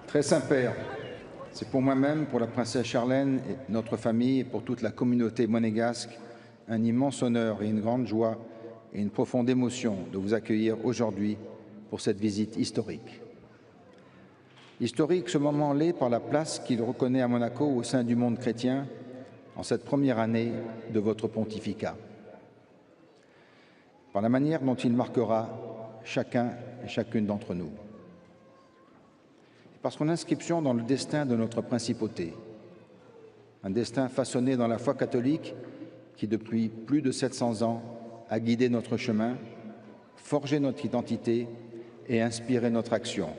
Très Saint-Père, c'est pour moi-même, pour la princesse Charlène, et notre famille et pour toute la communauté monégasque un immense honneur et une grande joie et une profonde émotion de vous accueillir aujourd'hui pour cette visite historique. Historique, ce moment l'est par la place qu'il reconnaît à Monaco au sein du monde chrétien en cette première année de votre pontificat. Par la manière dont il marquera chacun et chacune d'entre nous. Par son inscription dans le destin de notre principauté, un destin façonné dans la foi catholique qui, depuis plus de 700 ans, a guidé notre chemin, forgé notre identité et inspiré notre action,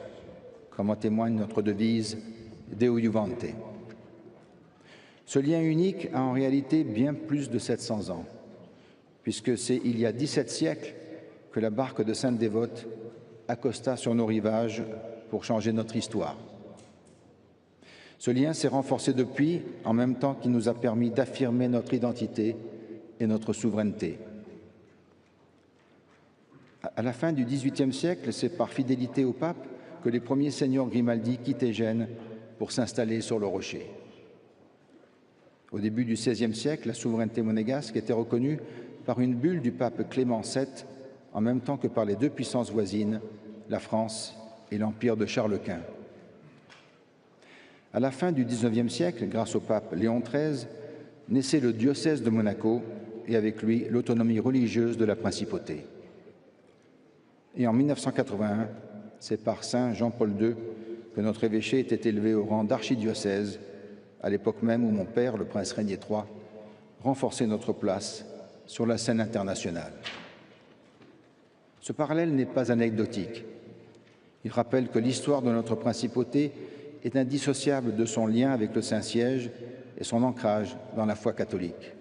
comme en témoigne notre devise « Deo Juvante ». Ce lien unique a en réalité bien plus de 700 ans, puisque c'est il y a 17 siècles que la barque de Sainte Dévote accosta sur nos rivages pour changer notre histoire. Ce lien s'est renforcé depuis, en même temps qu'il nous a permis d'affirmer notre identité et notre souveraineté. À la fin du XVIIIe siècle, c'est par fidélité au pape que les premiers seigneurs Grimaldi quittaient Gênes pour s'installer sur le rocher. Au début du XVIe siècle, la souveraineté monégasque était reconnue par une bulle du pape Clément VII, en même temps que par les deux puissances voisines, la France et l'empire de Charles Quint. À la fin du XIXe siècle, grâce au pape Léon XIII, naissait le diocèse de Monaco et avec lui l'autonomie religieuse de la principauté. Et en 1981, c'est par saint Jean-Paul II que notre évêché était élevé au rang d'archidiocèse, à l'époque même où mon père, le prince Régnier III, renforçait notre place sur la scène internationale. Ce parallèle n'est pas anecdotique. Il rappelle que l'histoire de notre principauté est indissociable de son lien avec le Saint-Siège et son ancrage dans la foi catholique.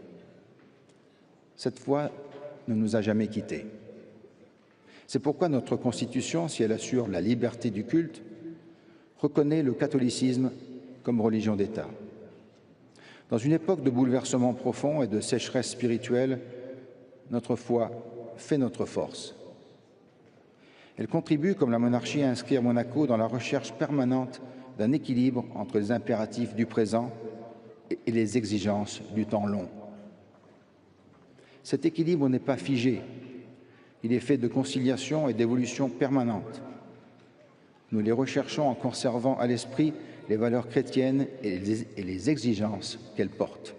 Cette foi ne nous a jamais quittés. C'est pourquoi notre Constitution, si elle assure la liberté du culte, reconnaît le catholicisme comme religion d'État. Dans une époque de bouleversements profonds et de sécheresse spirituelle, notre foi fait notre force. Elle contribue, comme la monarchie, à inscrire Monaco dans la recherche permanente d'un équilibre entre les impératifs du présent et les exigences du temps long. Cet équilibre n'est pas figé, il est fait de conciliation et d'évolution permanente. Nous les recherchons en conservant à l'esprit les valeurs chrétiennes et les exigences qu'elles portent.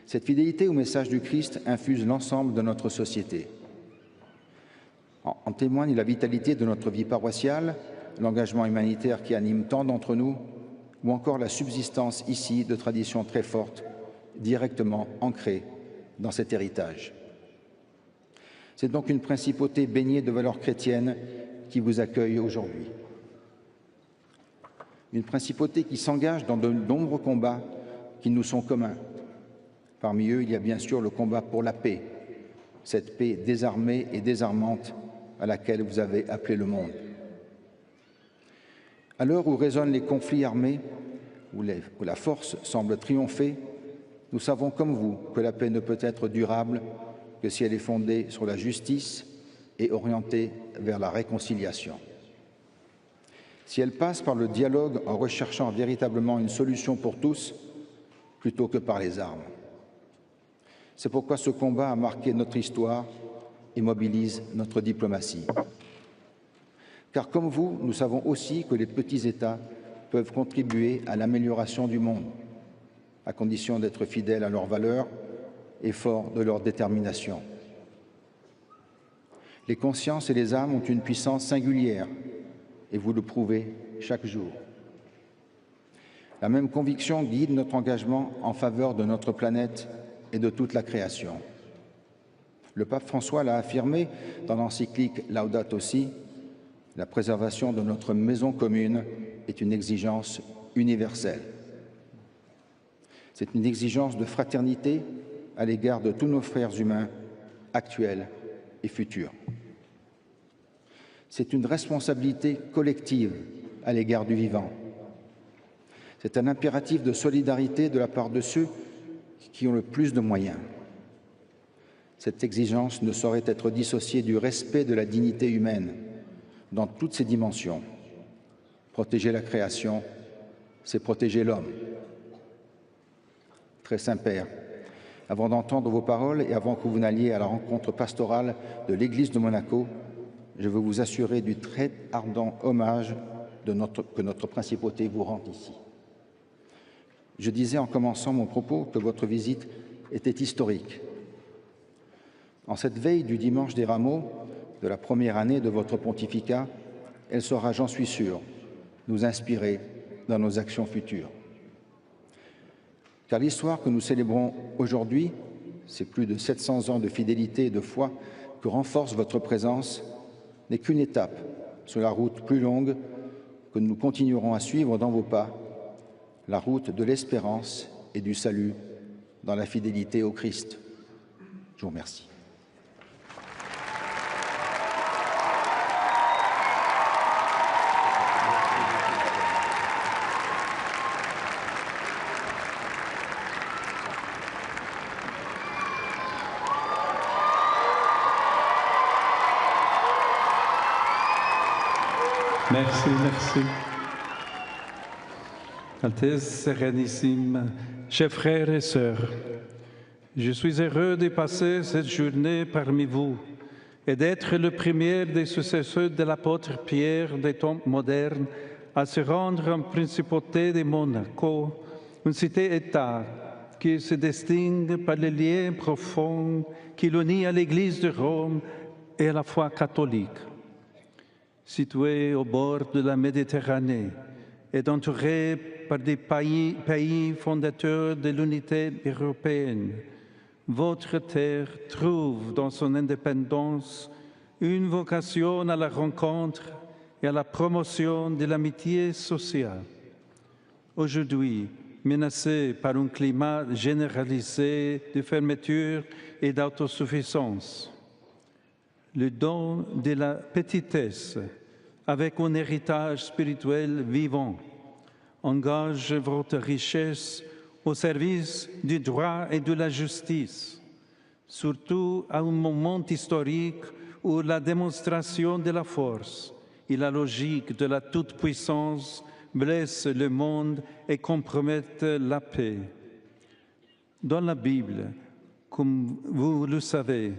Cette fidélité au message du Christ infuse l'ensemble de notre société. En témoigne la vitalité de notre vie paroissiale, l'engagement humanitaire qui anime tant d'entre nous, ou encore la subsistance ici de traditions très fortes, directement ancrées dans cet héritage. C'est donc une principauté baignée de valeurs chrétiennes qui vous accueille aujourd'hui. Une principauté qui s'engage dans de nombreux combats qui nous sont communs. Parmi eux, il y a bien sûr le combat pour la paix, cette paix désarmée et désarmante à laquelle vous avez appelé le monde. À l'heure où résonnent les conflits armés, où la force semble triompher, nous savons comme vous que la paix ne peut être durable que si elle est fondée sur la justice et orientée vers la réconciliation. Si elle passe par le dialogue en recherchant véritablement une solution pour tous, plutôt que par les armes. C'est pourquoi ce combat a marqué notre histoire et mobilise notre diplomatie. Car comme vous, nous savons aussi que les petits États peuvent contribuer à l'amélioration du monde, à condition d'être fidèles à leurs valeurs et forts de leur détermination. Les consciences et les âmes ont une puissance singulière, et vous le prouvez chaque jour. La même conviction guide notre engagement en faveur de notre planète et de toute la création. Le pape François l'a affirmé dans l'encyclique Laudato Si, la préservation de notre maison commune est une exigence universelle. C'est une exigence de fraternité à l'égard de tous nos frères humains, actuels et futurs. C'est une responsabilité collective à l'égard du vivant. C'est un impératif de solidarité de la part de ceux qui ont le plus de moyens. Cette exigence ne saurait être dissociée du respect de la dignité humaine dans toutes ses dimensions. Protéger la création, c'est protéger l'homme. Très Saint-Père, avant d'entendre vos paroles et avant que vous n'alliez à la rencontre pastorale de l'Église de Monaco, je veux vous assurer du très ardent hommage que notre principauté vous rend ici. Je disais en commençant mon propos que votre visite était historique. En cette veille du dimanche des Rameaux, de la première année de votre pontificat, elle saura, j'en suis sûr, nous inspirer dans nos actions futures. Car l'histoire que nous célébrons aujourd'hui, ces plus de 700 ans de fidélité et de foi que renforce votre présence, n'est qu'une étape sur la route plus longue que nous continuerons à suivre dans vos pas, la route de l'espérance et du salut dans la fidélité au Christ. Je vous remercie. Merci, merci. Altesse Sérénissime, chers frères et sœurs, je suis heureux de passer cette journée parmi vous et d'être le premier des successeurs de l'apôtre Pierre des temps modernes à se rendre en principauté de Monaco, une cité-État qui se distingue par les liens profonds qui l'unit à l'Église de Rome et à la foi catholique. Située au bord de la Méditerranée et entourée par des pays fondateurs de l'unité européenne, votre terre trouve dans son indépendance une vocation à la rencontre et à la promotion de l'amitié sociale. Aujourd'hui, menacée par un climat généralisé de fermeture et d'autosuffisance, le don de la petitesse, avec un héritage spirituel vivant, engage votre richesse au service du droit et de la justice, surtout à un moment historique où la démonstration de la force et la logique de la toute-puissance blessent le monde et compromettent la paix. Dans la Bible, comme vous le savez,